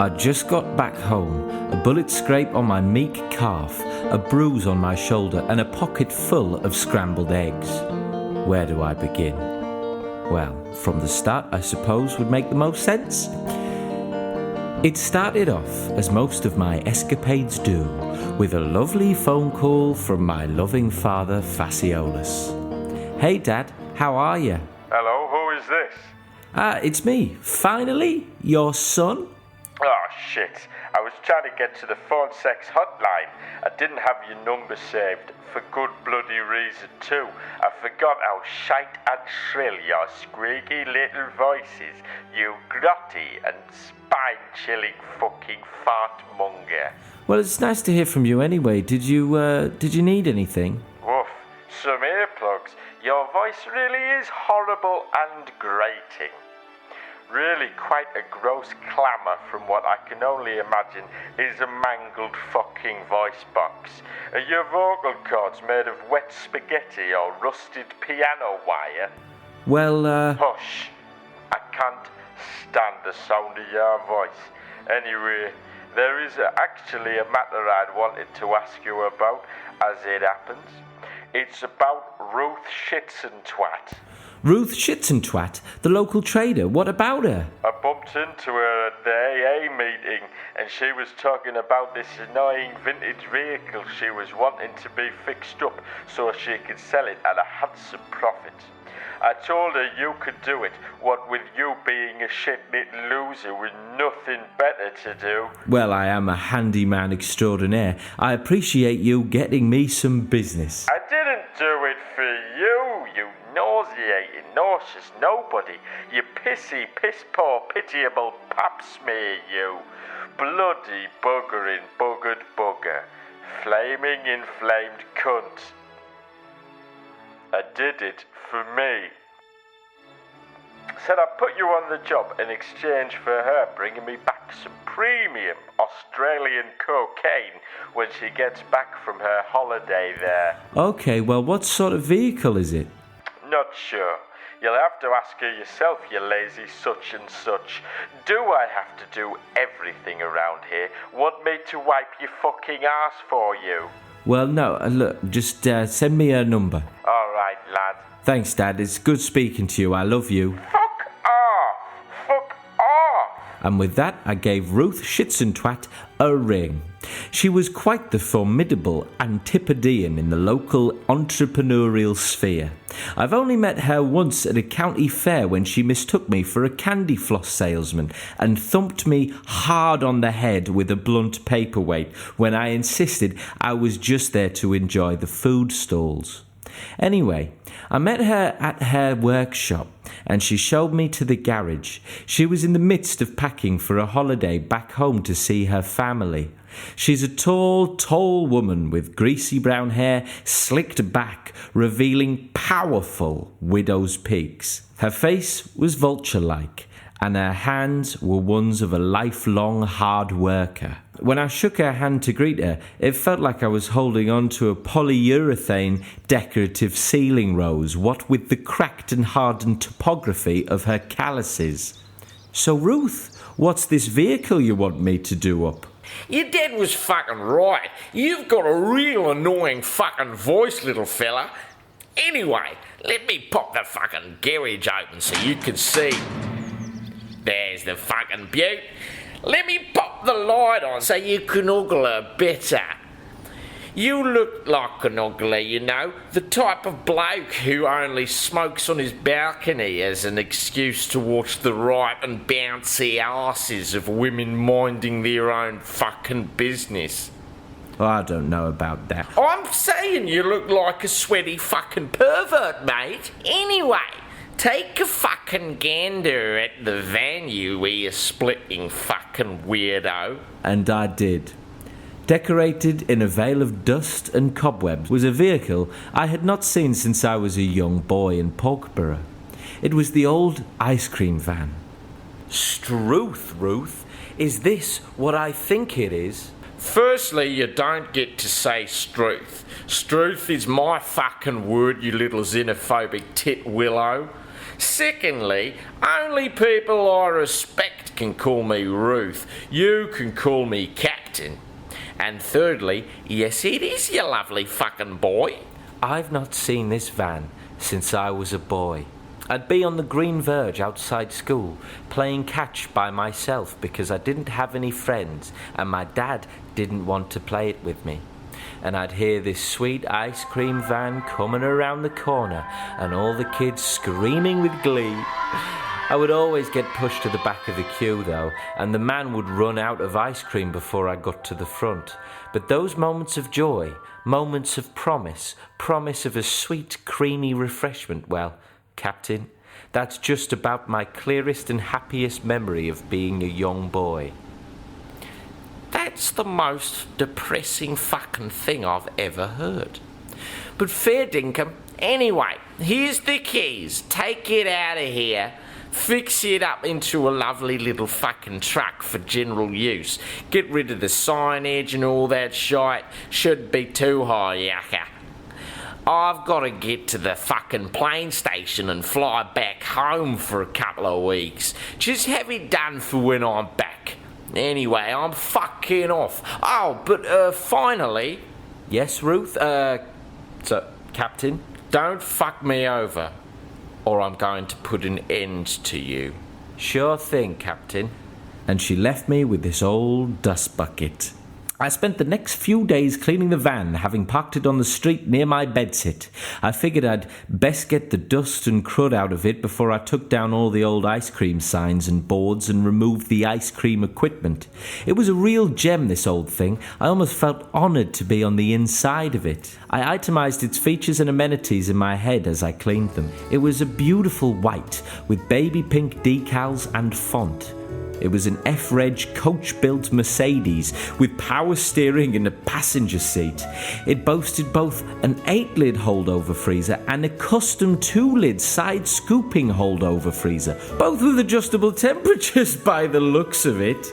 I'd just got back home, a bullet scrape on my meek calf, a bruise on my shoulder, and a pocket full of scrambled eggs. Where do I begin? Well, from the start, I suppose, would make the most sense. It started off, as most of my escapades do, with a lovely phone call from my loving father, Fasciolus. Hey, Dad, how are you? Hello, who is this? It's me. Finally, your son? Oh, shit. I was trying to get to the phone sex hotline. I didn't have your number saved, for good bloody reason too. I forgot how shite and shrill your squeaky little voices, you grotty and spine-chilling fucking fartmonger. Well, it's nice to hear from you anyway. Did you need anything? Woof. Some earplugs. Your voice really is horrible and grating. Really quite a gross clamour from what I can only imagine is a mangled fucking voice box. Are your vocal cords made of wet spaghetti or rusted piano wire? Well, Hush. I can't stand the sound of your voice. Anyway, there is actually a matter I'd wanted to ask you about, as it happens. It's about Ruth Shitsentwat. Ruth Shitsentwat, the local trader. What about her? I bumped into her at the AA meeting, and she was talking about this annoying vintage vehicle she was wanting to be fixed up so she could sell it at a handsome profit. I told her you could do it, what with you being a shit little loser with nothing better to do. Well, I am a handyman extraordinaire. I appreciate you getting me some business. I didn't do it for you, you nauseating, nauseous nobody. You pissy, piss-poor, pitiable pap smear, you. Bloody buggering, buggered bugger. Flaming, inflamed cunt. I did it for me. Said I'd put you on the job in exchange for her bringing me back some premium Australian cocaine when she gets back from her holiday there. Okay, well, what sort of vehicle is it? Not sure. You'll have to ask her yourself, you lazy such and such. Do I have to do everything around here? Want me to wipe your fucking ass for you? Well, no, look, just send me her number. All right, lad. Thanks, Dad. It's good speaking to you. I love you. Fuck off! Fuck off! And with that, I gave Ruth Shitsentwat a ring. She was quite the formidable Antipodean in the local entrepreneurial sphere. I've only met her once at a county fair when she mistook me for a candy floss salesman and thumped me hard on the head with a blunt paperweight when I insisted I was just there to enjoy the food stalls. Anyway, I met her at her workshop and she showed me to the garage. She was in the midst of packing for a holiday back home to see her family. She's a tall woman with greasy brown hair slicked back, revealing powerful widow's peaks. Her face was vulture-like, and her hands were ones of a lifelong hard worker. When I shook her hand to greet her, it felt like I was holding on to a polyurethane decorative ceiling rose, what with the cracked and hardened topography of her calluses. So, Ruth, what's this vehicle you want me to do up? Your dad was fucking right. You've got a real annoying fucking voice, little fella. Anyway, let me pop the fucking garage open so you can see. There's the fucking beaut. Let me pop the light on so you can ogle her better. You look like an ogler, you know, the type of bloke who only smokes on his balcony as an excuse to watch the right and bouncy asses of women minding their own fucking business. Oh, I don't know about that. I'm saying you look like a sweaty fucking pervert, mate. Anyway, take a fucking gander at the van, you ear-splitting fucking weirdo. And I did. Decorated in a veil of dust and cobwebs was a vehicle I had not seen since I was a young boy in Porkborough. It was the old ice cream van. Struth, Ruth, is this what I think it is? Firstly, you don't get to say struth. Struth is my fucking word, you little xenophobic tit willow. Secondly, only people I respect can call me Ruth. You can call me Captain. And thirdly, yes, it is, you lovely fucking boy. I've not seen this van since I was a boy. I'd be on the green verge outside school, playing catch by myself because I didn't have any friends and my dad didn't want to play it with me. And I'd hear this sweet ice cream van coming around the corner and all the kids screaming with glee. I would always get pushed to the back of the queue though, and the man would run out of ice cream before I got to the front. But those moments of joy, moments of promise of a sweet, creamy refreshment, well, Captain, that's just about my clearest and happiest memory of being a young boy. That's the most depressing fucking thing I've ever heard. But fair dinkum. Anyway, here's the keys. Take it out of here. Fix it up into a lovely little fucking truck for general use. Get rid of the signage and all that shite. Shouldn't be too high, yucca. I've got to get to the fucking plane station and fly back home for a couple of weeks. Just have it done for when I'm back. Anyway, I'm fucking off. Oh, but finally... Yes, Ruth? Captain? Don't fuck me over, or I'm going to put an end to you. Sure thing, Captain. And she left me with this old dust bucket. I spent the next few days cleaning the van, having parked it on the street near my bedsit. I figured I'd best get the dust and crud out of it before I took down all the old ice cream signs and boards and removed the ice cream equipment. It was a real gem, this old thing. I almost felt honoured to be on the inside of it. I itemised its features and amenities in my head as I cleaned them. It was a beautiful white with baby pink decals and font. It was an F-Reg coach-built Mercedes with power steering and a passenger seat. It boasted both an 8-lid holdover freezer and a custom 2-lid side-scooping holdover freezer, both with adjustable temperatures by the looks of it.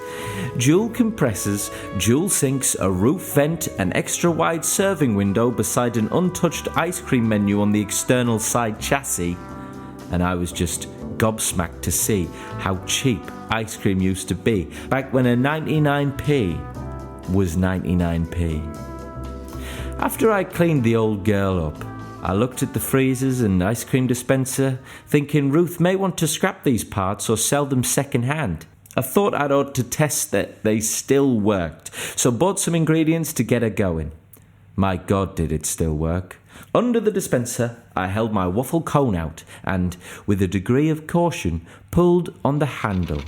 Dual compressors, dual sinks, a roof vent, an extra-wide serving window beside an untouched ice cream menu on the external side chassis. And I was just gobsmacked to see how cheap ice cream used to be back when a 99p was 99p. After I cleaned the old girl up, I looked at the freezers and ice cream dispenser, thinking Ruth may want to scrap these parts or sell them second hand. I thought I'd ought to test that they still worked, so bought some ingredients to get her going. My God, did it still work. Under the dispenser, I held my waffle cone out and, with a degree of caution, pulled on the handle.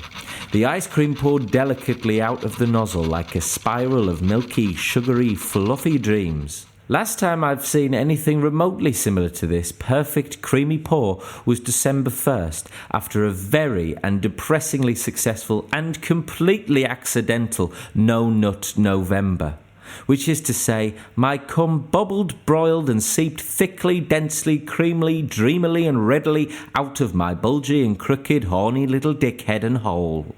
The ice cream poured delicately out of the nozzle like a spiral of milky, sugary, fluffy dreams. Last time I've seen anything remotely similar to this perfect, creamy pour was December 1st, after a very and depressingly successful and completely accidental no-nut November. Which is to say, my cum bubbled, broiled and seeped thickly, densely, creamily, dreamily and readily out of my bulgy and crooked, horny little dickhead and hole.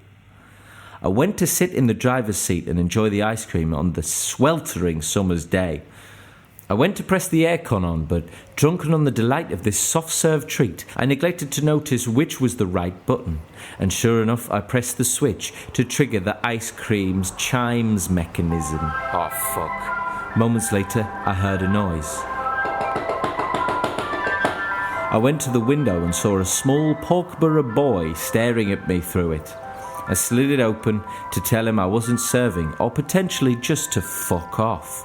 I went to sit in the driver's seat and enjoy the ice cream on the sweltering summer's day. I went to press the aircon on, but drunken on the delight of this soft-serve treat, I neglected to notice which was the right button. And sure enough, I pressed the switch to trigger the ice cream's chimes mechanism. Oh, fuck. Moments later, I heard a noise. I went to the window and saw a small Porkborough boy staring at me through it. I slid it open to tell him I wasn't serving, or potentially just to fuck off.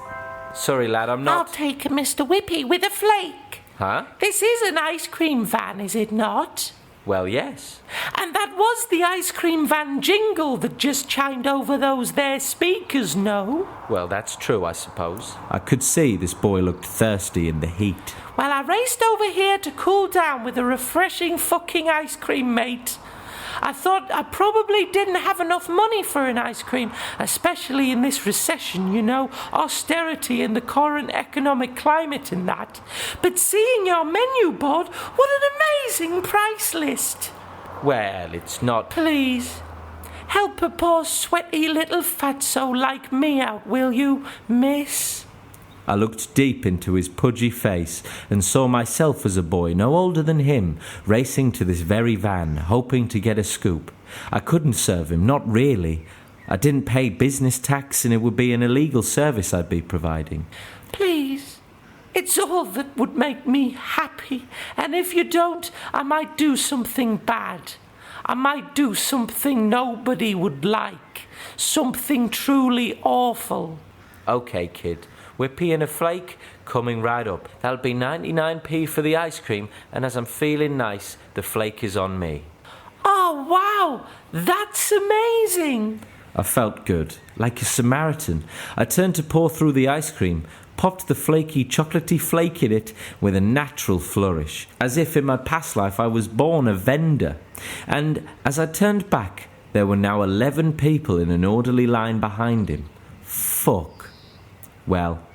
Sorry, lad, I'm not... I'll take a Mr. Whippy with a flake. Huh? This is an ice cream van, is it not? Well, yes. And that was the ice cream van jingle that just chimed over those there speakers, no? Well, that's true, I suppose. I could see this boy looked thirsty in the heat. Well, I raced over here to cool down with a refreshing fucking ice cream, mate. I thought I probably didn't have enough money for an ice cream, especially in this recession, you know, austerity and the current economic climate and that. But seeing your menu board, what an amazing price list. Well, it's not... Please, help a poor sweaty little fatso like me out, will you, miss? I looked deep into his pudgy face and saw myself as a boy no older than him, racing to this very van, hoping to get a scoop. I couldn't serve him, not really. I didn't pay business tax and it would be an illegal service I'd be providing. Please, it's all that would make me happy, and if you don't, I might do something bad. I might do something nobody would like, something truly awful. Okay, kid. Whippy and a flake coming right up. That'll be 99p for the ice cream, and as I'm feeling nice, the flake is on me. Oh, wow! That's amazing! I felt good, like a Samaritan. I turned to pour through the ice cream, popped the flaky, chocolatey flake in it with a natural flourish, as if in my past life I was born a vendor. And as I turned back, there were now 11 people in an orderly line behind him. Fuck. Well,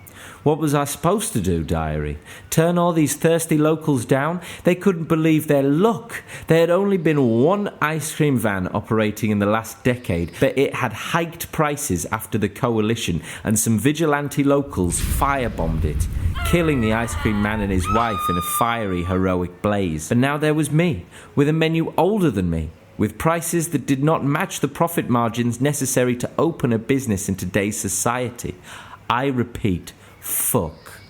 what was I supposed to do, diary? Turn all these thirsty locals down? They couldn't believe their luck. There had only been one ice cream van operating in the last decade, but it had hiked prices after the coalition and some vigilante locals firebombed it, killing the ice cream man and his wife in a fiery, heroic blaze. And now there was me, with a menu older than me, with prices that did not match the profit margins necessary to open a business in today's society. I repeat, fuck.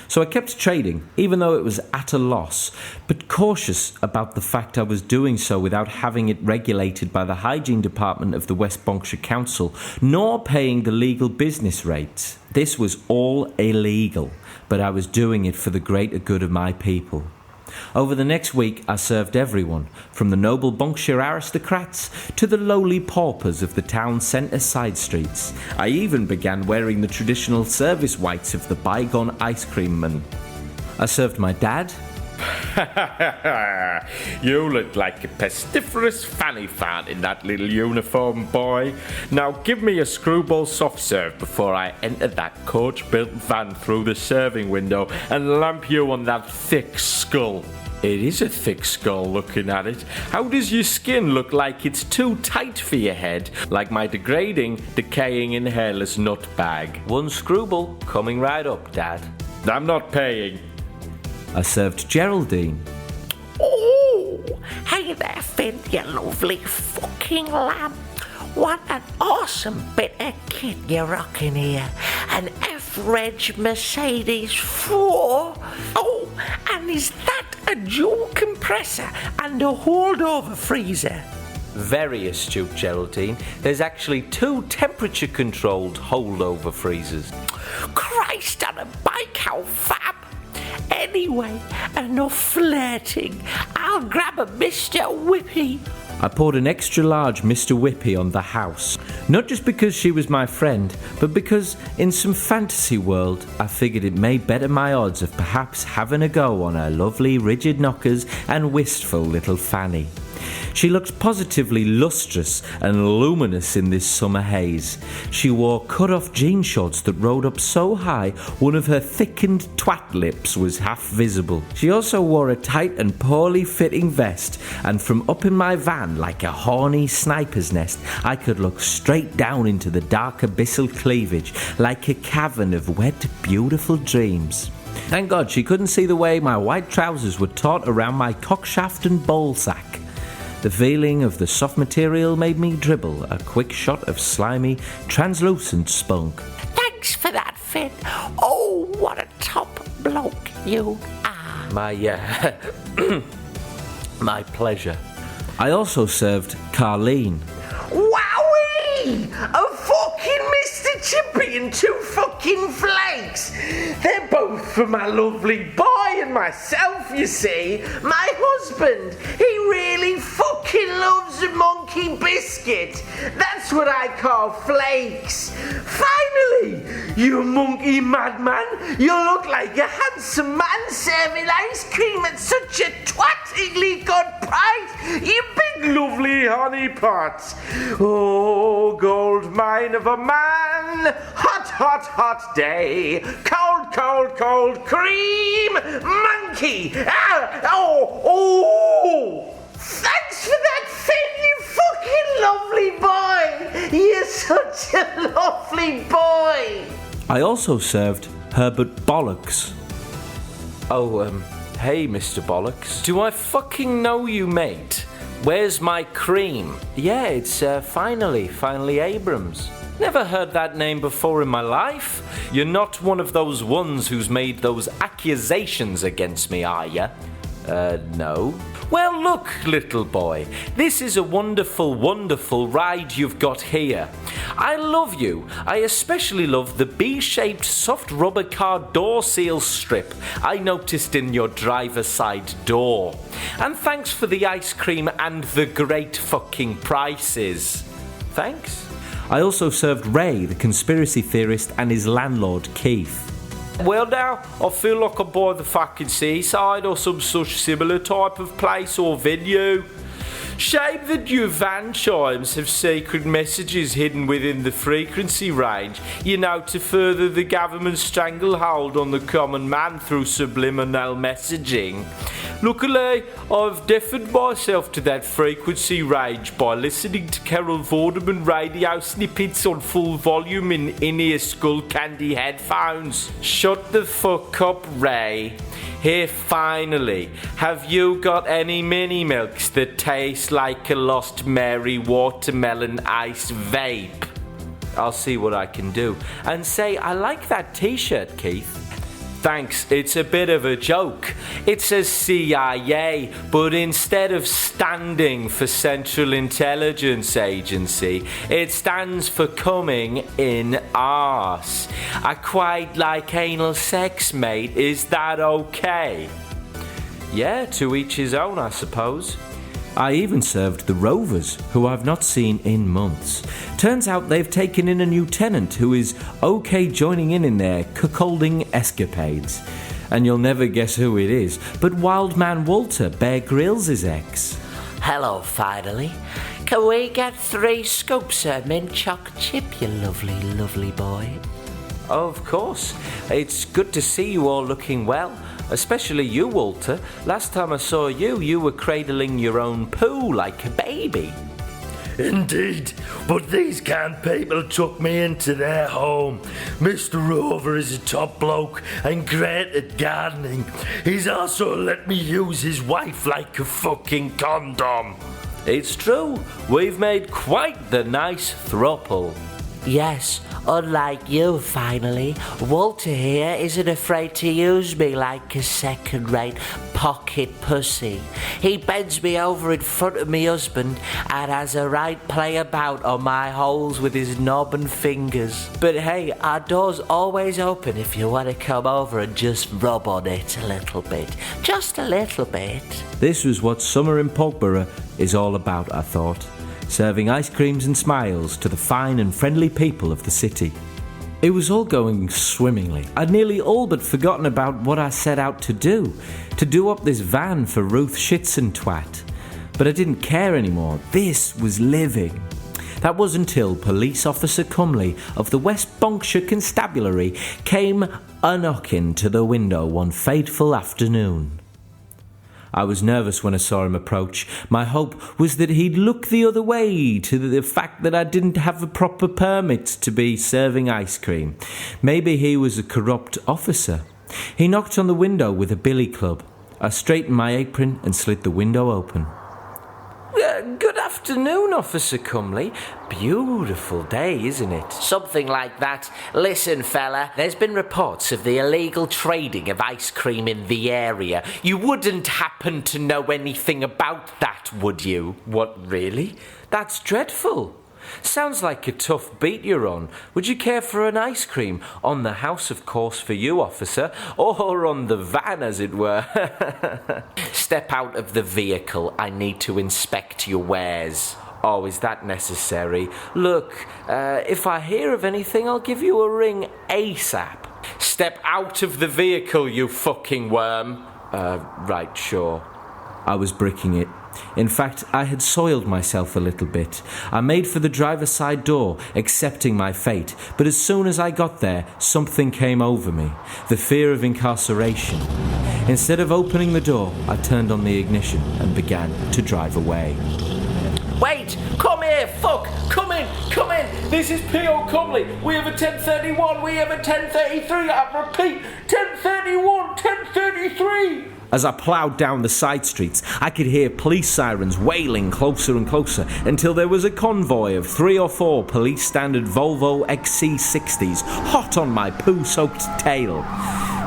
So I kept trading, even though it was at a loss, but cautious about the fact I was doing so without having it regulated by the hygiene department of the West Bonkshire Council, nor paying the legal business rates. This was all illegal, but I was doing it for the greater good of my people. Over the next week, I served everyone, from the noble Bonkshire aristocrats to the lowly paupers of the town centre side streets. I even began wearing the traditional service whites of the bygone ice cream man. I served my dad. You look like a pestiferous fanny fan in that little uniform, boy. Now give me a screwball soft serve before I enter that coach-built van through the serving window and lamp you on that thick skull. It is a thick skull, looking at it. How does your skin look like it's too tight for your head, like my degrading, decaying and hairless nut bag? One screwball coming right up, Dad. I'm not paying. I served Geraldine. Oh, hey there, Finn, you lovely fucking lamb. What an awesome bit of kit you're rocking here. An F-Reg Mercedes 4. Oh, and is that a dual compressor and a holdover freezer? Very astute, Geraldine. There's actually 2 temperature-controlled holdover freezers. Christ on a bike, how fab! Anyway, enough flirting. I'll grab a Mr. Whippy. I poured an extra large Mr. Whippy on the house. Not just because she was my friend, but because in some fantasy world I figured it may better my odds of perhaps having a go on her lovely rigid knockers and wistful little Fanny. She looked positively lustrous and luminous in this summer haze. She wore cut-off jean shorts that rode up so high one of her thickened twat lips was half visible. She also wore a tight and poorly fitting vest, and from up in my van, like a horny sniper's nest, I could look straight down into the dark abyssal cleavage, like a cavern of wet, beautiful dreams. Thank God she couldn't see the way my white trousers were taut around my cockshaft and ballsack. The feeling of the soft material made me dribble a quick shot of slimy, translucent spunk. Thanks for that, Finn. Oh, what a top bloke you are. My pleasure. I also served Carleen. Wowee! A fucking Mr. Chippy and 2 fucking flakes! They're both for my lovely boy and myself, you see. My husband, he really fucking loves a monkey biscuit. That's what I call flakes. Finally, you monkey madman, you look like a handsome man serving ice cream at such a twattingly good price, you big lovely honey pot. Oh, gold mine of a man, hot, hot, hot day, cold, cold, cold cream, monkey. Thanks for that, Finn, you fucking lovely boy! You're such a lovely boy! I also served Herbert Bollocks. Oh, hey, Mr. Bollocks. Do I fucking know you, mate? Where's my cream? Yeah, it's finally Abrams. Never heard that name before in my life. You're not one of those ones who's made those accusations against me, are ya? No. Well, look, little boy, this is a wonderful, wonderful ride you've got here. I love you. I especially love the B-shaped soft rubber car door seal strip I noticed in your driver's side door. And thanks for the ice cream and the great fucking prices. Thanks. I also served Ray, the conspiracy theorist, and his landlord, Keith. Well now, I feel like I'm by the fucking seaside or some such similar type of place or venue. Shame that your van chimes have secret messages hidden within the frequency range, to further the government's stranglehold on the common man through subliminal messaging. Luckily, I've deafened myself to that frequency range by listening to Carol Vorderman radio snippets on full volume in in-ear skull candy headphones. Shut the fuck up, Ray. Here, finally, have you got any mini milks that taste like a Lost Mary watermelon ice vape? I'll see what I can do. And say, I like that t-shirt, Keith. Thanks, it's a bit of a joke. It says CIA, but instead of standing for Central Intelligence Agency, it stands for coming in arse. I quite like anal sex, mate. Is that okay? Yeah, to each his own, I suppose. I even served the Rovers, who I've not seen in months. Turns out they've taken in a new tenant who is okay joining in their cuckolding escapades. And you'll never guess who it is, but Wildman Walter, Bear Grylls' ex. Hello, finally. Can we get 3 scoops of mint choc chip, you lovely, lovely boy? Of course. It's good to see you all looking well. Especially you, Walter. Last time I saw you, you were cradling your own poo like a baby. Indeed, but these kind people took me into their home. Mr. Rover is a top bloke and great at gardening. He's also let me use his wife like a fucking condom. It's true, we've made quite the nice throuple. Yes, unlike you, finally, Walter here isn't afraid to use me like a second-rate pocket pussy. He bends me over in front of me husband and has a right play about on my holes with his knob and fingers. But hey, our door's always open if you want to come over and just rub on it a little bit. Just a little bit. This was what summer in Porkborough is all about, I thought. Serving ice creams and smiles to the fine and friendly people of the city. It was all going swimmingly. I'd nearly all but forgotten about what I set out to do up this van for Ruth Twat. But I didn't care anymore. This was living. That was until Police Officer Cumley of the West Bonkshire Constabulary came a-knocking to the window one fateful afternoon. I was nervous when I saw him approach. My hope was that he'd look the other way to the fact that I didn't have a proper permit to be serving ice cream. Maybe he was a corrupt officer. He knocked on the window with a billy club. I straightened my apron and slid the window open. Good afternoon, Officer Cumley. Beautiful day, isn't it? Something like that. Listen, fella, there's been reports of the illegal trading of ice cream in the area. You wouldn't happen to know anything about that, would you? What, really? That's dreadful. Sounds like a tough beat you're on. Would you care for an ice cream? On the house, of course, for you, officer. Or on the van, as it were. Step out of the vehicle. I need to inspect your wares. Oh, is that necessary? Look, if I hear of anything, I'll give you a ring ASAP. Step out of the vehicle, you fucking worm. Right, sure. I was bricking it. In fact, I had soiled myself a little bit. I made for the driver's side door, accepting my fate, but as soon as I got there, something came over me, the fear of incarceration. Instead of opening the door, I turned on the ignition and began to drive away. Wait! This is P.O. Comley. We have a 1031. We have a 1033. I repeat, 1031, 1033. As I ploughed down the side streets, I could hear police sirens wailing closer and closer until there was a convoy of 3 or 4 police standard Volvo XC60s hot on my poo-soaked tail.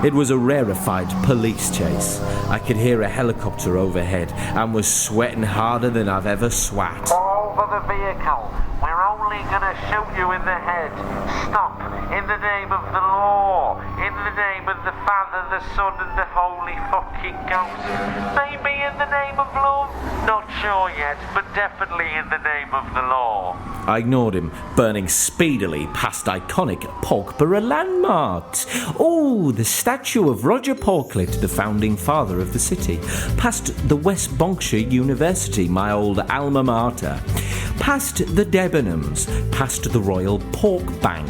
It was a rarefied police chase. I could hear a helicopter overhead and was sweating harder than I've ever swat. Over the vehicle. We're only gonna shoot you in the head. Stop. In the name of the law. In the name of the Father, the Son, and the Holy fucking Ghost. Maybe in the name of love? Not sure yet, but definitely in the name of the law. I ignored him, burning speedily past iconic Porkborough landmarks. Oh, the statue of Roger Porklet, the founding father of the city. Past the West Bonkshire University, my old alma mater. Past the Debenhams, past the Royal Pork Bank,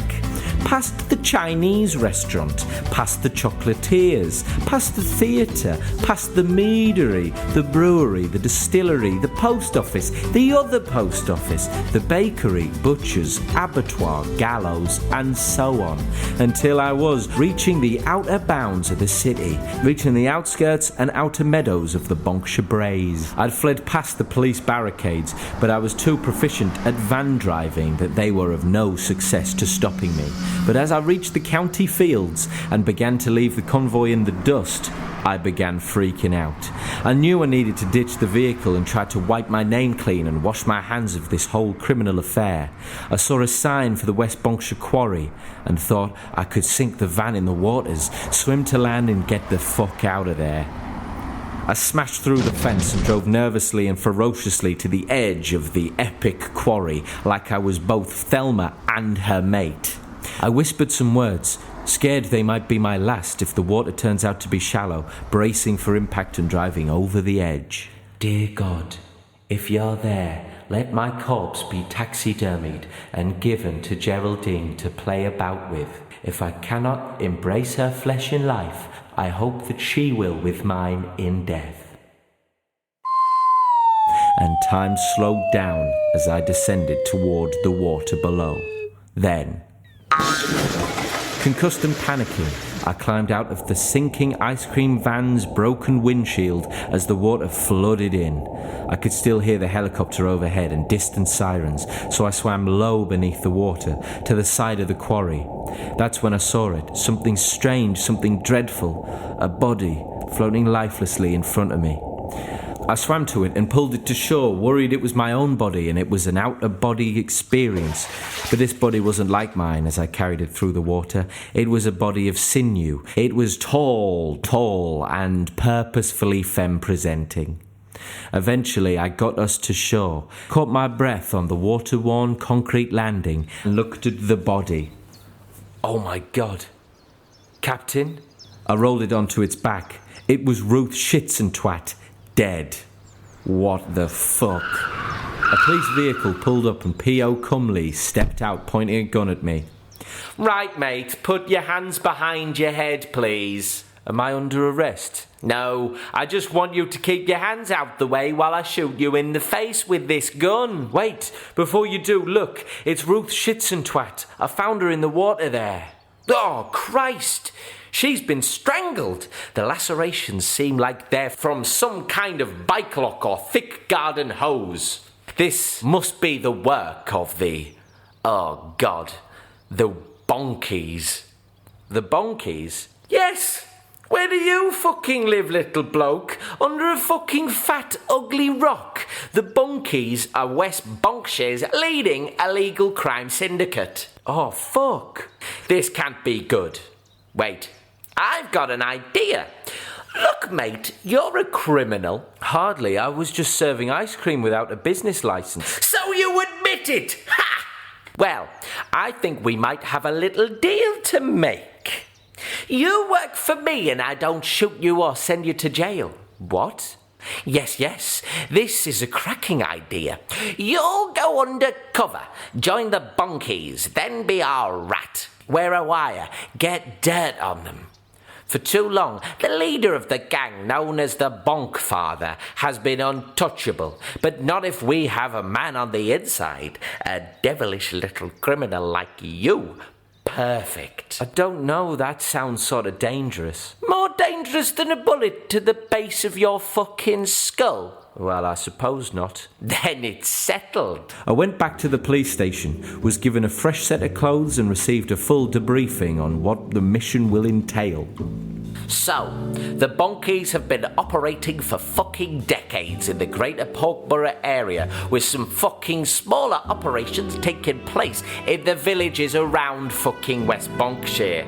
past the Chinese restaurant, past the chocolatiers, past the theatre, past the meadery, the brewery, the distillery, the post office, the other post office, the bakery, butchers, abattoir, gallows, and so on, until I was reaching the outer bounds of the city, reaching the outskirts and outer meadows of the Bonkshire Braes. I'd fled past the police barricades, but I was too proficient at van driving that they were of no success to stopping me. But as I reached the county fields and began to leave the convoy in the dust, I began freaking out. I knew I needed to ditch the vehicle and try to wipe my name clean and wash my hands of this whole criminal affair. I saw a sign for the West Bonkshire Quarry and thought I could sink the van in the waters, swim to land and get the fuck out of there. I smashed through the fence and drove nervously and ferociously to the edge of the epic quarry like I was both Thelma and her mate. I whispered some words, scared they might be my last if the water turns out to be shallow, bracing for impact and driving over the edge. Dear God, if you're there, let my corpse be taxidermied and given to Geraldine to play about with. If I cannot embrace her flesh in life, I hope that she will with mine in death. And time slowed down as I descended toward the water below. Then, concussed and panicking, I climbed out of the sinking ice cream van's broken windshield as the water flooded in. I could still hear the helicopter overhead and distant sirens, so I swam low beneath the water to the side of the quarry. That's when I saw it, something strange, something dreadful, a body floating lifelessly in front of me. I swam to it and pulled it to shore, worried it was my own body and it was an out-of-body experience. But this body wasn't like mine as I carried it through the water. It was a body of sinew. It was tall, and purposefully femme-presenting. Eventually, I got us to shore, caught my breath on the water-worn concrete landing, and looked at the body. Oh my God. Captain? I rolled it onto its back. It was Ruth Shitsentwat. Dead. What the fuck? A police vehicle pulled up and P.O. Comley stepped out pointing a gun at me. Right, mate, put your hands behind your head, please. Am I under arrest? No, I just want you to keep your hands out the way while I shoot you in the face with this gun. Wait, before you do, look, it's Ruth Shitsentwat. I found her in the water there. Oh, Christ! She's been strangled. The lacerations seem like they're from some kind of bike lock or thick garden hose. This must be the work of the... oh, God. The Bonkies. The Bonkies? Yes! Where do you fucking live, little bloke? Under a fucking fat, ugly rock. The Bonkies are West Bonkshire's leading illegal crime syndicate. Oh, fuck. This can't be good. Wait, I've got an idea. Look, mate, you're a criminal. Hardly. I was just serving ice cream without a business license. So you admit it! Ha! Well, I think we might have a little deal to make. You work for me and I don't shoot you or send you to jail. What? Yes. This is a cracking idea. You'll go undercover, join the Bonkies, then be our rat. Wear a wire, get dirt on them. For too long, the leader of the gang, known as the Bonkfather, has been untouchable. But not if we have a man on the inside, a devilish little criminal like you. Perfect. I don't know, that sounds sort of dangerous. More dangerous than a bullet to the base of your fucking skull? Well, I suppose not. Then it's settled. I went back to the police station, was given a fresh set of clothes and received a full debriefing on what the mission will entail. So, the Bonkies have been operating for fucking decades in the greater Porkborough area, with some fucking smaller operations taking place in the villages around fucking West Bonkshire.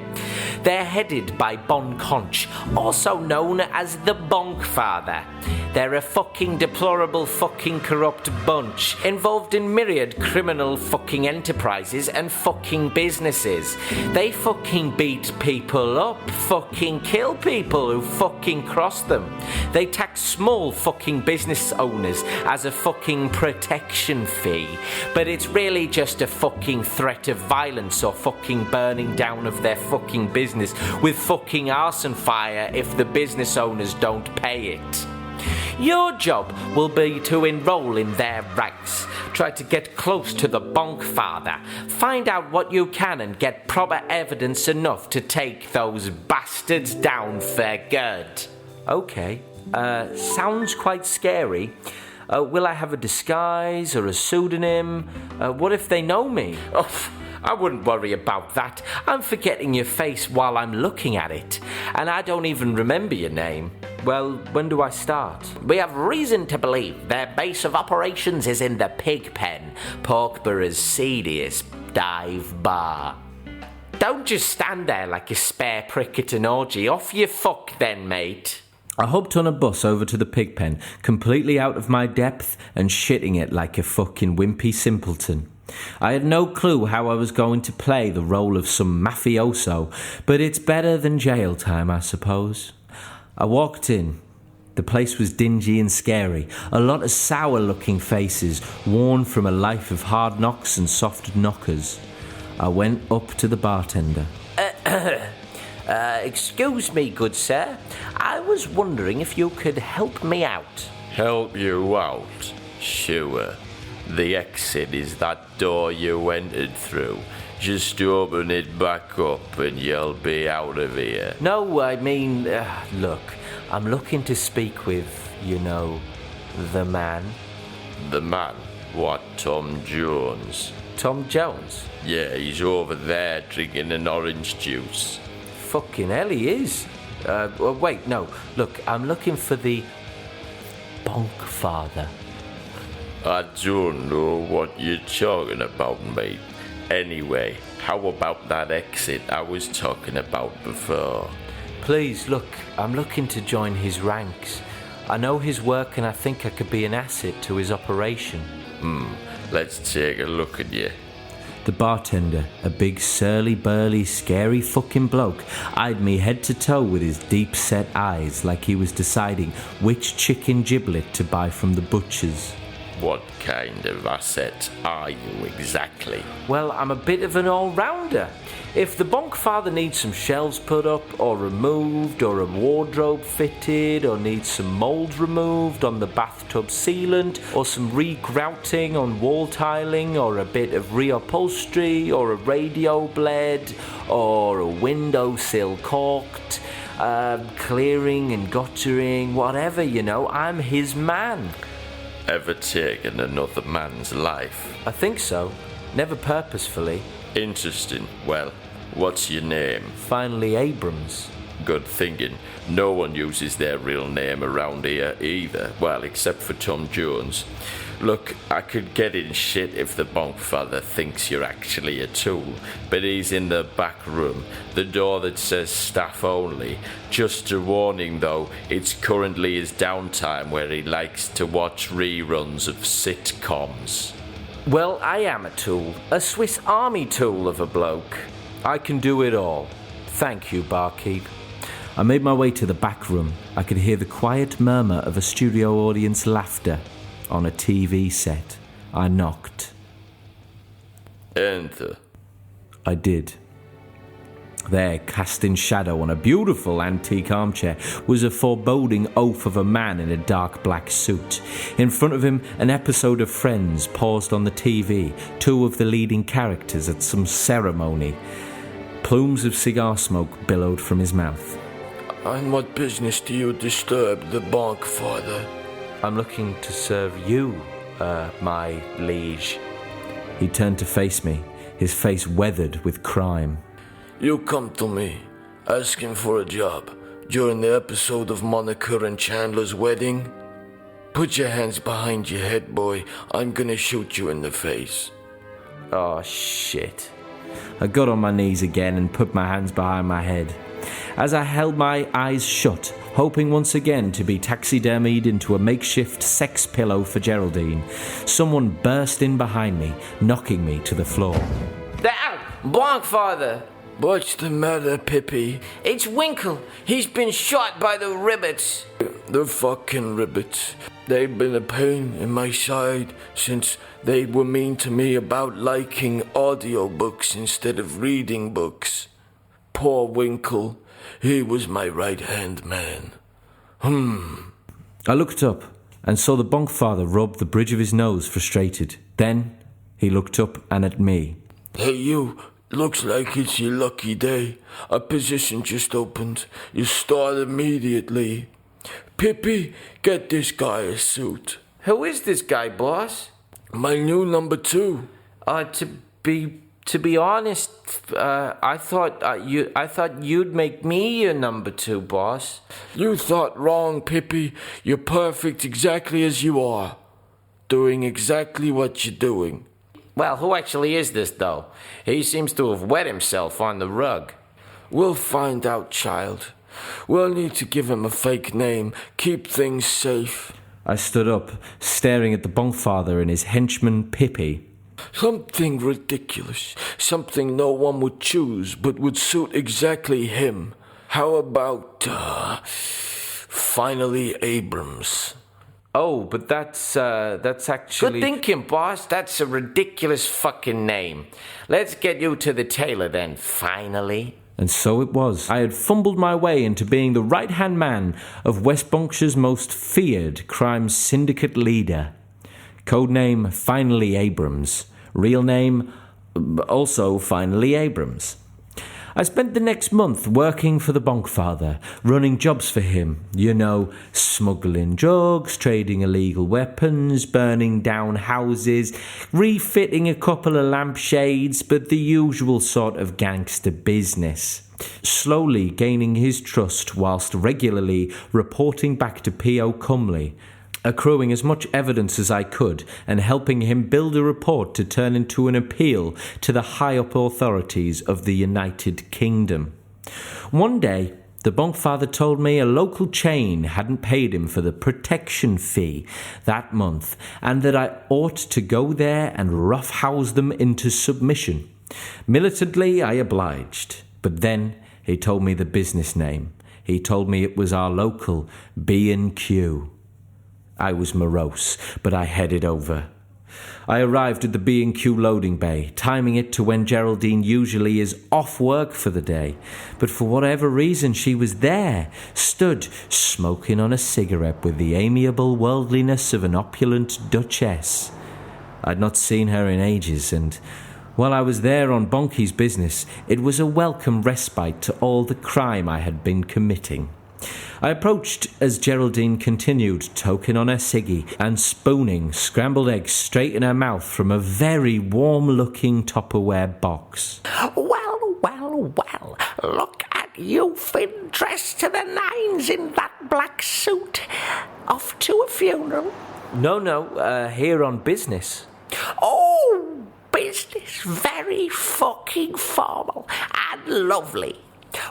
They're headed by Bon Conch, also known as the Bonkfather. They're a fucking deplorable fucking corrupt bunch, involved in myriad criminal fucking enterprises and fucking businesses. They fucking beat people up, fucking kill people who fucking cross them. They tax small fucking business owners as a fucking protection fee, but it's really just a fucking threat of violence or fucking burning down of their fucking business with fucking arson fire if the business owners don't pay it. Your job will be to enroll in their ranks, try to get close to the Bonkfather, find out what you can and get proper evidence enough to take those bastards down for good. Okay, sounds quite scary. Will I have a disguise or a pseudonym? What if they know me? Oh, I wouldn't worry about that. I'm forgetting your face while I'm looking at it, and I don't even remember your name. Well, when do I start? We have reason to believe their base of operations is in the pig pen, Porkborough's seediest dive bar. Don't just stand there like a spare prick at an orgy. Off you fuck then, mate. I hopped on a bus over to the pig pen, completely out of my depth and shitting it like a fucking wimpy simpleton. I had no clue how I was going to play the role of some mafioso, but it's better than jail time, I suppose. I walked in. The place was dingy and scary. A lot of sour-looking faces, worn from a life of hard knocks and soft knockers. I went up to the bartender. Excuse me, good sir. I was wondering if you could help me out. Help you out? Sure. The exit is that door you entered through. Just open it back up and you'll be out of here. No, I mean, look, I'm looking to speak with, the man. The man? What, Tom Jones? Tom Jones? Yeah, he's over there drinking an orange juice. Fucking hell, he is. Wait, no, look, I'm looking for the Bonkfather. I don't know what you're talking about, mate. Anyway, how about that exit I was talking about before? Please, look, I'm looking to join his ranks. I know his work and I think I could be an asset to his operation. Let's take a look at you. The bartender, a big surly, burly, scary fucking bloke, eyed me head to toe with his deep-set eyes like he was deciding which chicken giblet to buy from the butcher's. What kind of asset are you exactly? Well, I'm a bit of an all-rounder. If the Bonkfather needs some shelves put up or removed, or a wardrobe fitted, or needs some mould removed on the bathtub sealant, or some re-grouting on wall tiling, or a bit of reupholstery, or a radio bled, or a windowsill caulked, clearing and guttering, whatever, I'm his man. Ever taken another man's life? I think so. Never purposefully. Interesting. Well, what's your name? Finally, Abrams. Good thinking. No one uses their real name around here either. Well, except for Tom Jones. Look, I could get in shit if the Bonkfather thinks you're actually a tool, but he's in the back room, the door that says staff only. Just a warning though, it's currently his downtime where he likes to watch reruns of sitcoms. Well, I am a tool, a Swiss Army tool of a bloke. I can do it all. Thank you, barkeep. I made my way to the back room. I could hear the quiet murmur of a studio audience laughter. On a TV set. I knocked. Enter. I did. There, cast in shadow on a beautiful antique armchair, was a foreboding oaf of a man in a dark black suit. In front of him, an episode of Friends paused on the TV, two of the leading characters at some ceremony. Plumes of cigar smoke billowed from his mouth. And what business do you disturb the bank, father? I'm looking to serve you, my liege. He turned to face me, his face weathered with crime. You come to me, asking for a job, during the episode of Monica and Chandler's wedding? Put your hands behind your head, boy. I'm gonna shoot you in the face. Oh, shit. I got on my knees again and put my hands behind my head. As I held my eyes shut, hoping once again to be taxidermied into a makeshift sex pillow for Geraldine, someone burst in behind me, knocking me to the floor. Down! Bonk, father! What's the matter, Pippi? It's Winkle. He's been shot by the ribbits. The fucking ribbits. They've been a pain in my side since they were mean to me about liking audiobooks instead of reading books. Poor Winkle. He was my right-hand man. I looked up and saw the bonk father rub the bridge of his nose, frustrated. Then he looked up and at me. Hey, you. Looks like it's your lucky day. A position just opened. You start immediately. Pippi, get this guy a suit. Who is this guy, boss? My new number 2. To be honest, I thought you'd make me your number 2, boss. You thought wrong, Pippi. You're perfect exactly as you are. Doing exactly what you're doing. Well, who actually is this, though? He seems to have wet himself on the rug. We'll find out, child. We'll need to give him a fake name. Keep things safe. I stood up, staring at the bonk father and his henchman Pippi. Something ridiculous. Something no one would choose, but would suit exactly him. How about, finally Abrams? Oh, but that's actually... Good thinking, boss. That's a ridiculous fucking name. Let's get you to the tailor then, finally. And so it was. I had fumbled my way into being the right-hand man of West Bonkshire's most feared crime syndicate leader. Codename Finally Abrams. Real name, also Finally Abrams. I spent the next month working for the bonk father, running jobs for him. You know, smuggling drugs, trading illegal weapons, burning down houses, refitting a couple of lampshades, but the usual sort of gangster business. Slowly gaining his trust whilst regularly reporting back to P.O. Cumley, accruing as much evidence as I could and helping him build a report to turn into an appeal to the high-up authorities of the United Kingdom. One day, the bonk father told me a local chain hadn't paid him for the protection fee that month and that I ought to go there and roughhouse them into submission. Militantly, I obliged, but then he told me the business name. He told me it was our local B&Q. I was morose, but I headed over. I arrived at the B&Q loading bay, timing it to when Geraldine usually is off work for the day. But for whatever reason, she was there, stood, smoking on a cigarette with the amiable worldliness of an opulent duchess. I'd not seen her in ages, and while I was there on Bonky's business, it was a welcome respite to all the crime I had been committing. I approached as Geraldine continued toking on her ciggy and spooning scrambled eggs straight in her mouth from a very warm-looking Tupperware box. Well, look at you, Finn, dressed to the nines in that black suit. Off to a funeral? No, here on business. Oh, business. Very fucking formal and lovely.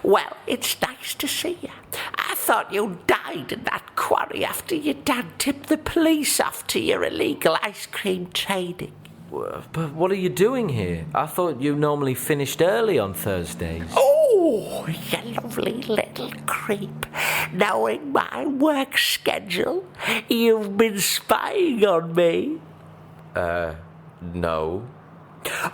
Well, it's nice to see you. I thought you died in that quarry after your dad tipped the police off to your illegal ice cream trading. But what are you doing here? I thought you normally finished early on Thursdays. Oh, you lovely little creep. Knowing my work schedule, you've been spying on me. No.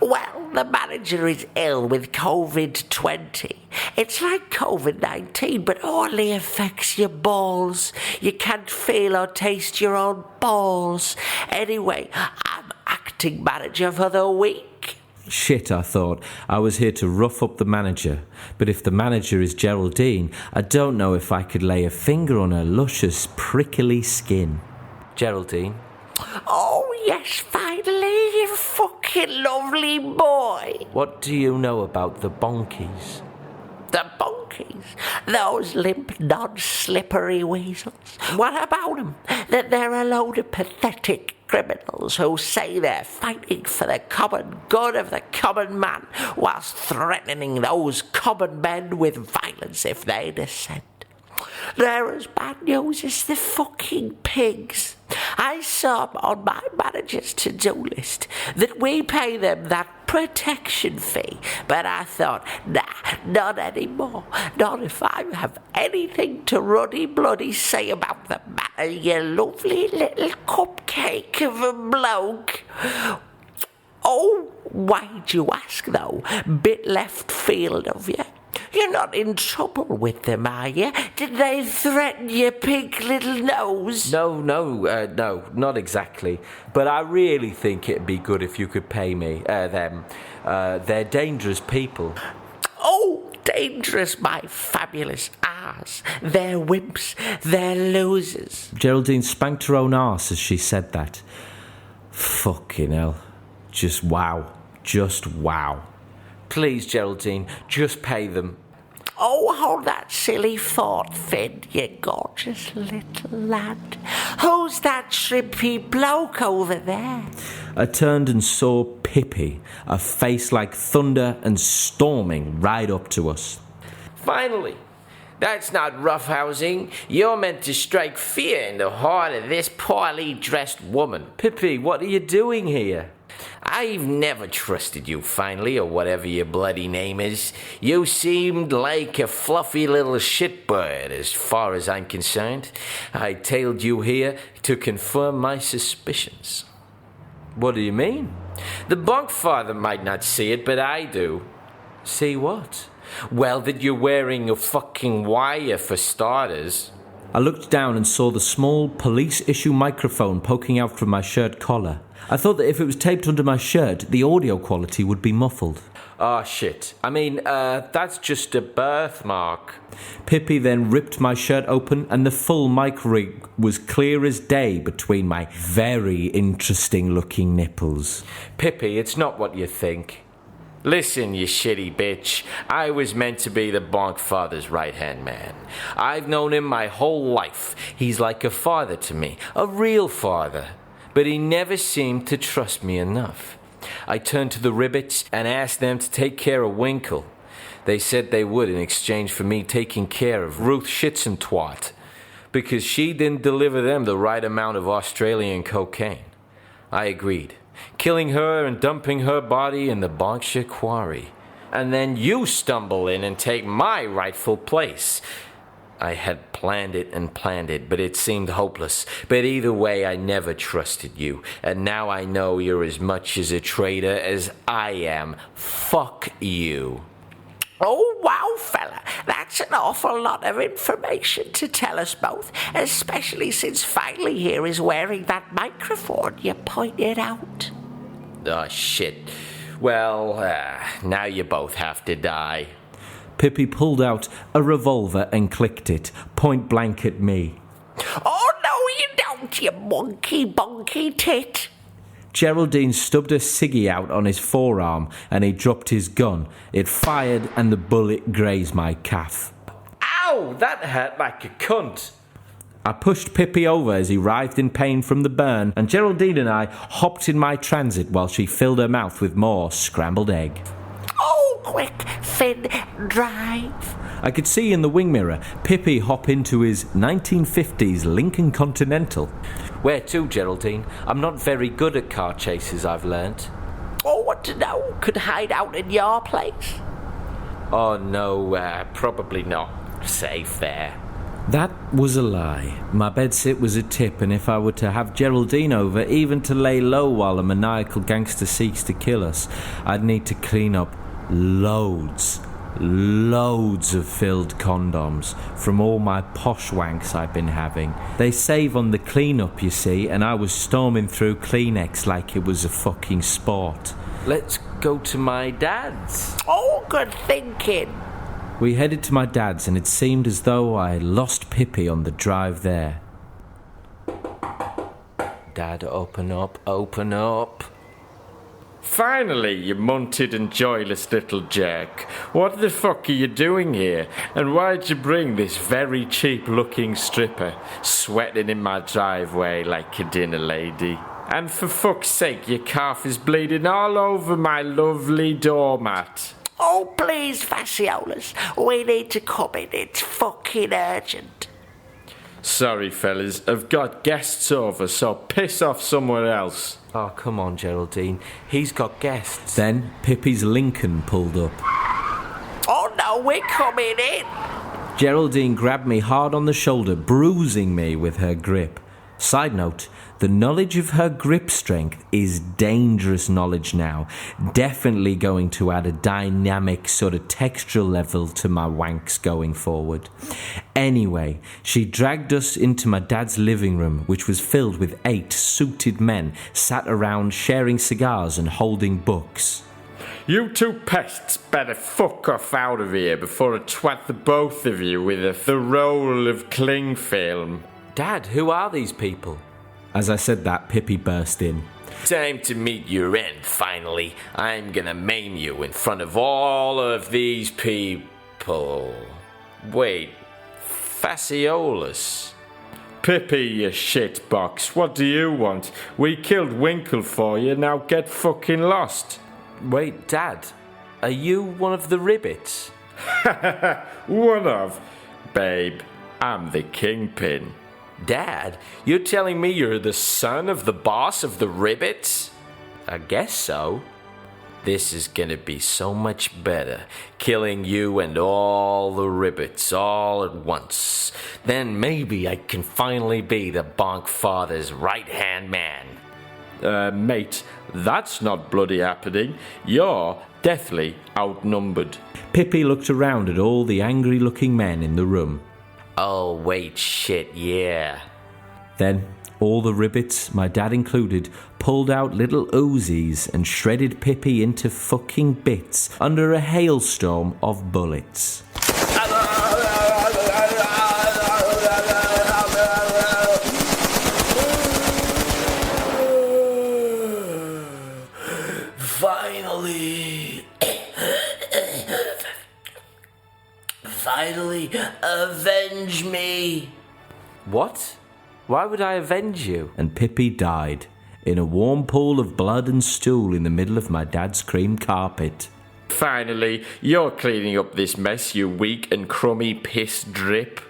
Well, the manager is ill with COVID-20. It's like COVID-19, but only affects your balls. You can't feel or taste your own balls. Anyway, I'm acting manager for the week. Shit, I thought. I was here to rough up the manager. But if the manager is Geraldine, I don't know if I could lay a finger on her luscious, prickly skin. Geraldine? Oh, yes, finally, you fucking lovely boy. What do you know about the bonkies? The bonkies? Those limp, non-slippery weasels. What about them? That they're a load of pathetic criminals who say they're fighting for the common good of the common man whilst threatening those common men with violence if they dissent. They're as bad news as the fucking pigs. I saw on my manager's to-do list that we pay them that protection fee, but I thought, nah, not anymore. Not if I have anything to ruddy-bloody say about the matter, you lovely little cupcake of a bloke. Oh, why'd you ask, though? Bit left field of you. You're not in trouble with them, are you? Did they threaten your pink little nose? No, not exactly. But I really think it'd be good if you could pay me, them. They're dangerous people. Oh, dangerous, my fabulous arse. They're wimps. They're losers. Geraldine spanked her own arse as she said that. Fucking hell. Just wow. Just wow. Please, Geraldine, just pay them. Oh, hold that silly thought, Finn, you gorgeous little lad. Who's that shrimpy bloke over there? I turned and saw Pippi, a face like thunder and storming right up to us. Finally, that's not roughhousing. You're meant to strike fear in the heart of this poorly dressed woman. Pippi, what are you doing here? I've never trusted you, finally, or whatever your bloody name is. You seemed like a fluffy little shitbird, as far as I'm concerned. I tailed you here to confirm my suspicions. What do you mean? The bunkfather might not see it, but I do. See what? Well, that you're wearing a fucking wire, for starters. I looked down and saw the small police-issue microphone poking out from my shirt collar. I thought that if it was taped under my shirt, the audio quality would be muffled. Oh, shit. I mean, that's just a birthmark. Pippi then ripped my shirt open and the full mic rig was clear as day between my very interesting-looking nipples. Pippi, it's not what you think. Listen, you shitty bitch. I was meant to be the Bonkfather's right-hand man. I've known him my whole life. He's like a father to me, a real father. But he never seemed to trust me enough. I turned to the Ribbits and asked them to take care of Winkle. They said they would in exchange for me taking care of Ruth Schützentwat, because she didn't deliver them the right amount of Australian cocaine. I agreed, killing her and dumping her body in the Berkshire quarry. And then you stumble in and take my rightful place. I had planned it, but it seemed hopeless. But either way, I never trusted you. And now I know you're as much as a traitor as I am. Fuck you. Oh, wow, fella. That's an awful lot of information to tell us both, especially since finally here is wearing that microphone you pointed out. Oh, shit. Well, now you both have to die. Pippi pulled out a revolver and clicked it, point blank at me. Oh, no, you don't, you monkey bonky tit. Geraldine stubbed a ciggy out on his forearm and he dropped his gun. It fired and the bullet grazed my calf. Ow, that hurt like a cunt. I pushed Pippi over as he writhed in pain from the burn, and Geraldine and I hopped in my transit while she filled her mouth with more scrambled egg. Oh, quick, Finn, drive. I could see in the wing mirror Pippi hop into his 1950s Lincoln Continental. Where to, Geraldine? I'm not very good at car chases, I've learnt. Oh, what to know? Could hide out in your place. Oh, no, probably not. Safe there. That was a lie. My bedsit was a tip, and if I were to have Geraldine over, even to lay low while a maniacal gangster seeks to kill us, I'd need to clean up loads of filled condoms from all my posh wanks I've been having. They save on the cleanup, you see, and I was storming through Kleenex like it was a fucking sport. Let's go to my dad's. Oh, good thinking. We headed to my dad's, and it seemed as though I lost Pippi on the drive there. Dad, open up, open up. Finally, you munted and joyless little jerk. What the fuck are you doing here? And why'd you bring this very cheap-looking stripper sweating in my driveway like a dinner lady? And for fuck's sake, your calf is bleeding all over my lovely doormat. Oh, please, Fasciolas, we need to come in. It's fucking urgent. Sorry, fellas, I've got guests over, so piss off somewhere else. Oh, come on, Geraldine. He's got guests. Then Pippi's Lincoln pulled up. Oh, no, we're coming in. Geraldine grabbed me hard on the shoulder, bruising me with her grip. Side note, the knowledge of her grip strength is dangerous knowledge now. Definitely going to add a dynamic sort of textural level to my wanks going forward. Anyway, she dragged us into my dad's living room, which was filled with 8 suited men sat around sharing cigars and holding books. You two pests better fuck off out of here before I twat the both of you with the roll of cling film. Dad, who are these people? As I said that, Pippi burst in. Time to meet your end, finally. I'm gonna maim you in front of all of these people. Wait, Fasciolas. Pippi, you shitbox, what do you want? We killed Winkle for you, now get fucking lost. Wait, Dad, are you one of the Ribbits? One of? Babe, I'm the kingpin. Dad, you're telling me you're the son of the boss of the Ribbits? I guess so. This is gonna be so much better, killing you and all the Ribbits all at once. Then maybe I can finally be the Bonk Father's right-hand man. Mate, that's not bloody happening. You're deathly outnumbered. Pippi looked around at all the angry-looking men in the room. Oh, wait, shit, yeah. Then all the Ribbits, my dad included, pulled out little Uzis and shredded Pippi into fucking bits under a hailstorm of bullets. Finally, avenge me. What? Why would I avenge you? And Pippi died in a warm pool of blood and stool in the middle of my dad's cream carpet. Finally, you're cleaning up this mess, you weak and crummy piss drip.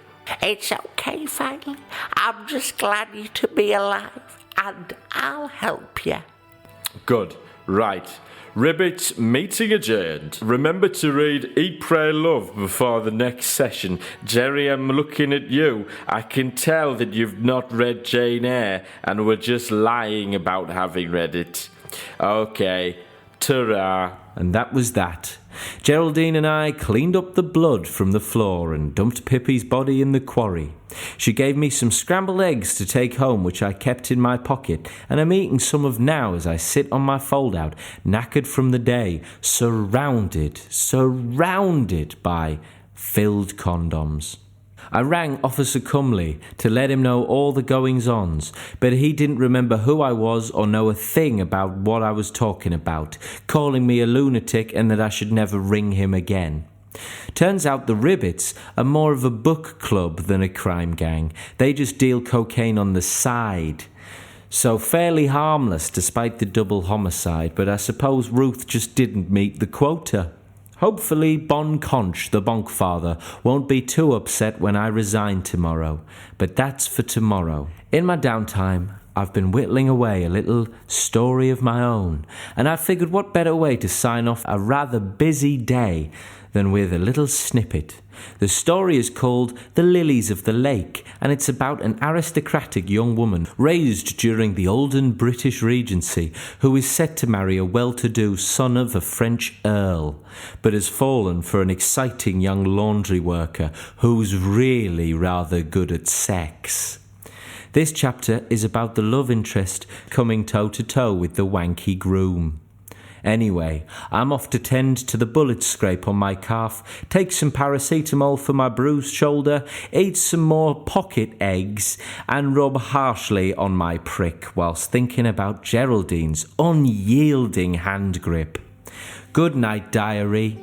It's okay, finally. I'm just glad you to be alive, and I'll help you. Good. Right. Ribbits, meeting adjourned. Remember to read Eat, Pray, Love before the next session. Jerry, I'm looking at you. I can tell that you've not read Jane Eyre and were just lying about having read it. Okay, ta-ra. And that was that. Geraldine and I cleaned up the blood from the floor and dumped Pippi's body in the quarry. She gave me some scrambled eggs to take home, which I kept in my pocket, and I'm eating some of now as I sit on my fold-out, knackered from the day, surrounded by filled condoms. I rang Officer Cumley to let him know all the goings-ons, but he didn't remember who I was or know a thing about what I was talking about, calling me a lunatic and that I should never ring him again. Turns out the Ribbits are more of a book club than a crime gang. They just deal cocaine on the side. So fairly harmless despite the double homicide, but I suppose Ruth just didn't meet the quota. Hopefully Bon Conch, the Bonk Father, won't be too upset when I resign tomorrow. But that's for tomorrow. In my downtime, I've been whittling away a little story of my own, and I figured what better way to sign off a rather busy day than with a little snippet. The story is called The Lilies of the Lake, and it's about an aristocratic young woman raised during the olden British regency who is set to marry a well-to-do son of a French earl, but has fallen for an exciting young laundry worker who's really rather good at sex. This chapter is about the love interest coming toe-to-toe with the wanky groom. Anyway, I'm off to tend to the bullet scrape on my calf, take some paracetamol for my bruised shoulder, eat some more pocket eggs, and rub harshly on my prick whilst thinking about Geraldine's unyielding hand grip. Good night, diary.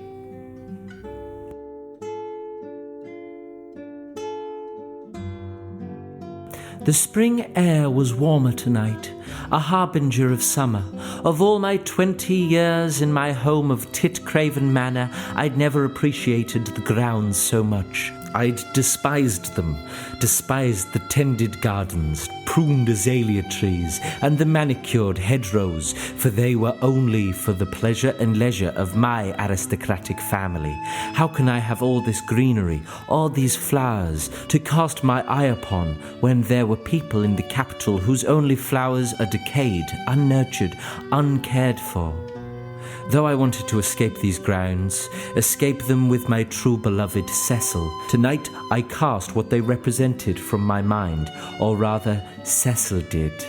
The spring air was warmer tonight, a harbinger of summer. Of all my 20 years in my home of Titcraven Manor, I'd never appreciated the grounds so much. I'd despised them, despised the tended gardens, pruned azalea trees, and the manicured hedgerows, for they were only for the pleasure and leisure of my aristocratic family. How can I have all this greenery, all these flowers, to cast my eye upon, when there were people in the capital whose only flowers are decayed, unnurtured, uncared for? Though I wanted to escape these grounds, escape them with my true beloved Cecil, tonight I cast what they represented from my mind, or rather Cecil did.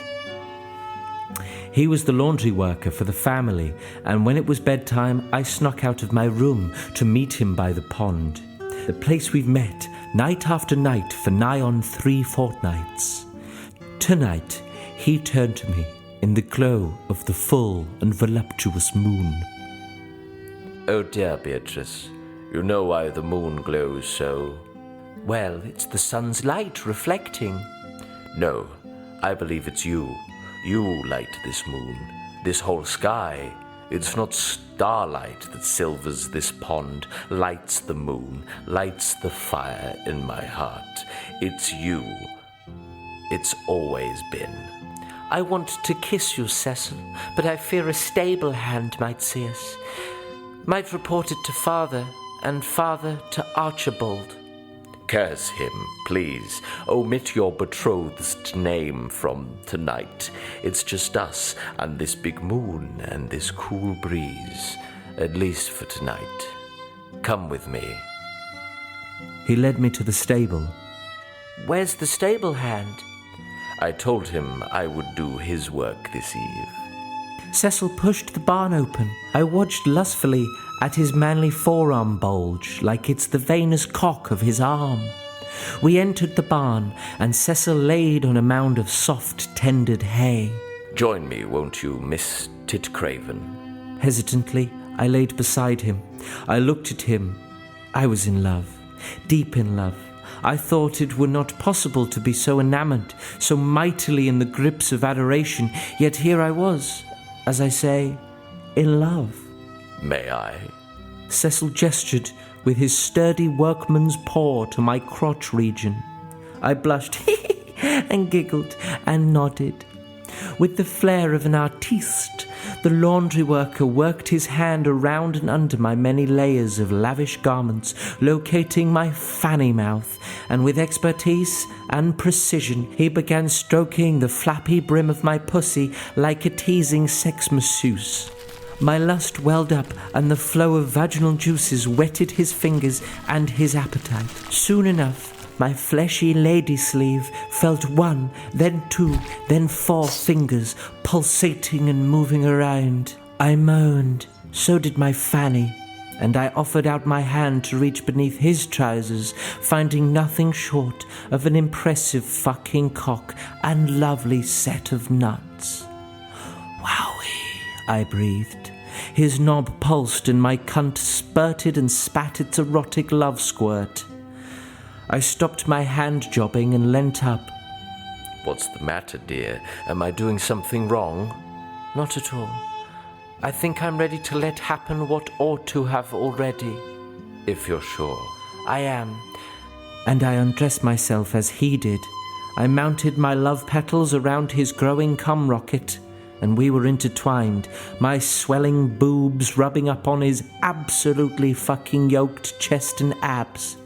He was the laundry worker for the family, and when it was bedtime I snuck out of my room to meet him by the pond, the place we've met night after night for nigh on 3 fortnights. Tonight he turned to me in the glow of the full and voluptuous moon. Oh dear, Beatrice, you know why the moon glows so? Well, it's the sun's light reflecting. No, I believe it's you. You light this moon, this whole sky. It's not starlight that silvers this pond, lights the moon, lights the fire in my heart. It's you. It's always been. I want to kiss you, Cecil, but I fear a stable hand might see us. Might report it to Father, and Father to Archibald. Curse him, please. Omit your betrothed's name from tonight. It's just us and this big moon and this cool breeze, at least for tonight. Come with me. He led me to the stable. Where's the stable hand? I told him I would do his work this eve. Cecil pushed the barn open. I watched lustfully at his manly forearm bulge like it's the veinous cock of his arm. We entered the barn, and Cecil laid on a mound of soft, tendered hay. Join me, won't you, Miss Titcraven? Hesitantly, I laid beside him. I looked at him. I was in love, deep in love. I thought it were not possible to be so enamoured, so mightily in the grips of adoration, yet here I was, as I say, in love. May I? Cecil gestured with his sturdy workman's paw to my crotch region. I blushed and giggled and nodded. With the flair of an artiste, the laundry worker worked his hand around and under my many layers of lavish garments, locating my fanny mouth, and with expertise and precision he began stroking the flappy brim of my pussy like a teasing sex masseuse. My lust welled up, and the flow of vaginal juices whetted his fingers and his appetite. Soon enough, my fleshy lady sleeve felt 1, then 2, then 4 fingers pulsating and moving around. I moaned. So did my fanny, and I offered out my hand to reach beneath his trousers, finding nothing short of an impressive fucking cock and lovely set of nuts. Wowie, I breathed. His knob pulsed and my cunt spurted and spat its erotic love squirt. I stopped my hand jobbing and leant up. What's the matter, dear? Am I doing something wrong? Not at all. I think I'm ready to let happen what ought to have already. If you're sure. I am. And I undressed myself as he did. I mounted my love petals around his growing cum rocket. and we were intertwined, my swelling boobs rubbing up on his absolutely fucking yoked chest and abs.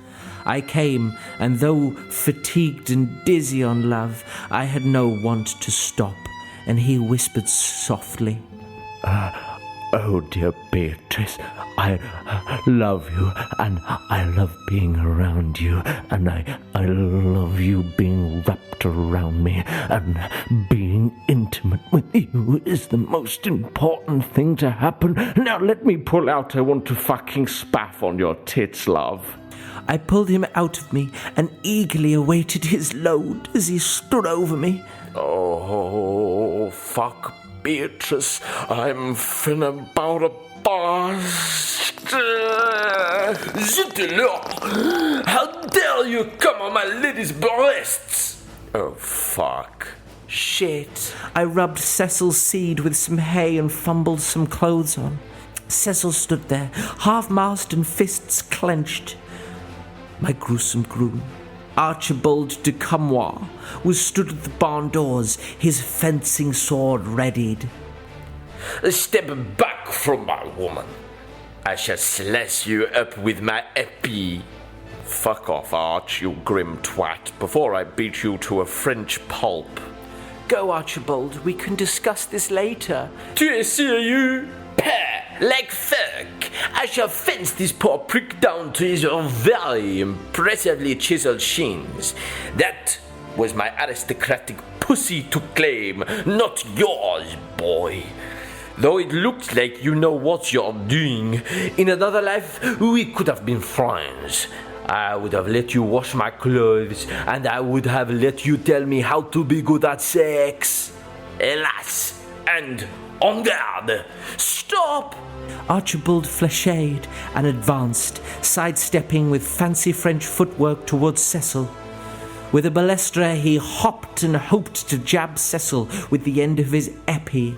I came, and though fatigued and dizzy on love, I had no want to stop, and he whispered softly, Oh, dear Beatrice, I love you, and I love being around you, and I love you being wrapped around me, and being intimate with you is the most important thing to happen. Now let me pull out. I want to fucking spaff on your tits, love. I pulled him out of me and eagerly awaited his load as he stood over me. Oh, fuck, Beatrice, I'm finna about a bust. Zut, how dare you come on my lady's breasts? Oh, fuck. Shit. I rubbed Cecil's seed with some hay and fumbled some clothes on. Cecil stood there, half-mast and fists clenched. My gruesome groom, Archibald de Camois, was stood at the barn doors, his fencing sword readied. Step back from my woman. I shall slice you up with my épée. Fuck off, Arch, you grim twat, before I beat you to a French pulp. Go, Archibald, we can discuss this later. Tu es sérieux? Pah! Like fuck! I shall fence this poor prick down to his very impressively chiseled shins. That was my aristocratic pussy to claim, not yours, boy. Though it looks like you know what you're doing, in another life we could have been friends. I would have let you wash my clothes, and I would have let you tell me how to be good at sex. Hélas, and en garde! Stop! Archibald fléchid and advanced, sidestepping with fancy French footwork towards Cecil. With a balestra he hopped and hoped to jab Cecil with the end of his épée.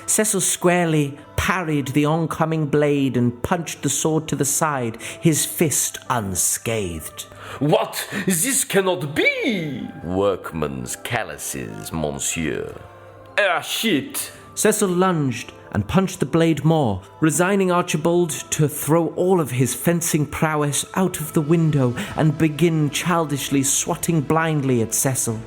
Cecil squarely parried the oncoming blade and punched the sword to the side, his fist unscathed. What? This cannot be! Workman's calluses, monsieur. Ah, shit! Cecil lunged and punched the blade more, resigning Archibald to throw all of his fencing prowess out of the window and begin childishly swatting blindly at Cecil,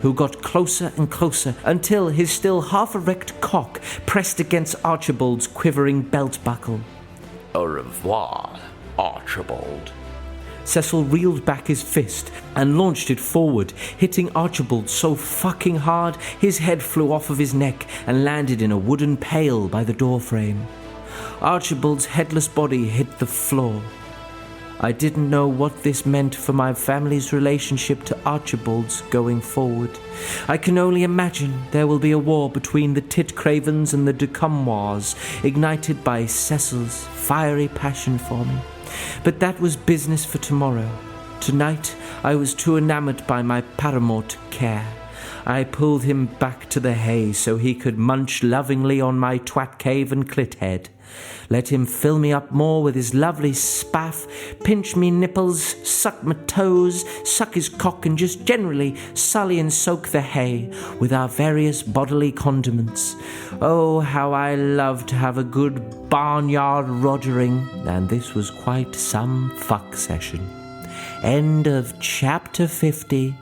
who got closer and closer until his still half-erect cock pressed against Archibald's quivering belt buckle. Au revoir, Archibald. Cecil reeled back his fist and launched it forward, hitting Archibald so fucking hard his head flew off of his neck and landed in a wooden pail by the doorframe. Archibald's headless body hit the floor. I didn't know what this meant for my family's relationship to Archibald's going forward. I can only imagine there will be a war between the Titcravens and the de Camois, ignited by Cecil's fiery passion for me. But that was business for tomorrow. Tonight, I was too enamoured by my paramour to care. I pulled him back to the hay so he could munch lovingly on my twat cave and clit head. Let him fill me up more with his lovely spaff, pinch me nipples, suck my toes, suck his cock, and just generally sully and soak the hay with our various bodily condiments. Oh, how I love to have a good barnyard rogering, and this was quite some fuck session. End of chapter 50.